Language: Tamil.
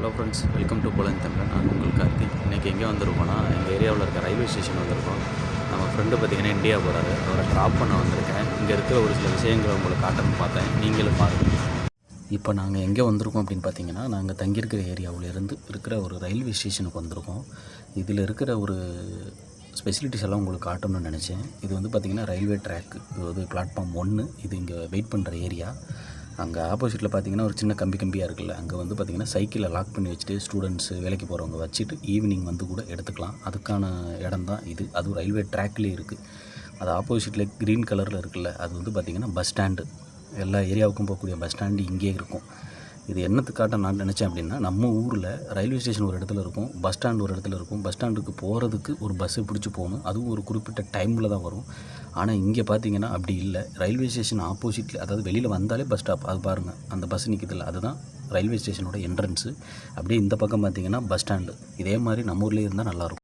Hello friends, welcome to Polan Tamizhan. நான் உங்கள் கார்த்திக். இன்றைக்கி எங்கே வந்திருக்கோன்னா, எங்கள் ஏரியாவில் இருக்க ரயில்வே ஸ்டேஷன் வந்திருக்கோம். நம்ம ஃப்ரெண்டு பார்த்திங்கன்னா இந்தியா போகிறாரு. அவரை ட்ராப் பண்ண வந்திருக்கேன். இங்கே இருக்கிற ஒரு சில விஷயங்களை உங்களுக்கு காட்டணும்னு பார்த்தேன். நீங்களும் பாருங்கள். இப்போ நாங்கள் எங்கே வந்திருக்கோம் அப்படின்னு பார்த்தீங்கன்னா, நாங்கள் தங்கியிருக்கிற ஏரியாவிலேருந்து இருக்கிற ஒரு ரயில்வே ஸ்டேஷனுக்கு வந்திருக்கோம். இதில் இருக்கிற ஒரு ஸ்பெசிலிட்டிஸ் எல்லாம் உங்களுக்கு காட்டணும்னு நினச்சேன். இது வந்து பார்த்திங்கன்னா ரயில்வே ட்ராக்கு. இது வந்து பிளாட்ஃபார்ம் 1. இது இங்கே வெயிட் பண்ணுற ஏரியா. அங்கே ஆப்போசிட்டில் பார்த்திங்கன்னா ஒரு சின்ன கம்பியாக இருக்குல்ல, அங்கே வந்து பார்த்திங்கன்னா சைக்கிளை லாக் பண்ணி வச்சுட்டு ஸ்டூடெண்ட்ஸு வேலைக்கு போகிறவங்க வச்சுட்டு ஈவினிங் வந்து கூட எடுத்துக்கலாம். அதுக்கான இடம் தான் இது. அதுவும் ரயில்வே ட்ராக்லேயே இருக்குது. அது ஆப்போசிட்டில் க்ரீன் கலரில் இருக்குல்ல, அது வந்து பார்த்திங்கன்னா பஸ் ஸ்டாண்டு. எல்லா ஏரியாவுக்கும் போகக்கூடிய பஸ் ஸ்டாண்டு இங்கே இருக்கும். இது என்னத்துக்காட்ட நான் நினச்சேன் அப்படின்னா, நம்ம ஊரில் ரயில்வே ஸ்டேஷன் ஒரு இடத்துல இருக்கும், பஸ் ஸ்டாண்டு ஒரு இடத்துல இருக்கும். பஸ் ஸ்டாண்டுக்கு போகிறதுக்கு ஒரு பஸ்ஸு பிடிச்சி போகணும். அதுவும் ஒரு குறிப்பிட்ட டைமில் தான் வரும். ஆனால் இங்கே பார்த்தீங்கன்னா அப்படி இல்லை. ரயில்வே ஸ்டேஷன் ஆப்போசிட்டில், அதாவது வெளியில் வந்தாலே பஸ் ஸ்டாப். அது பாருங்கள், அந்த பஸ் நிற்கிதில்ல, அதுதான் ரயில்வே ஸ்டேஷனோட என்ட்ரன்ஸு. அப்படியே இந்த பக்கம் பார்த்திங்கன்னா பஸ் ஸ்டாண்டு. இதே மாதிரி நம்ம ஊர்லேயே இருந்தால் நல்லாயிருக்கும்.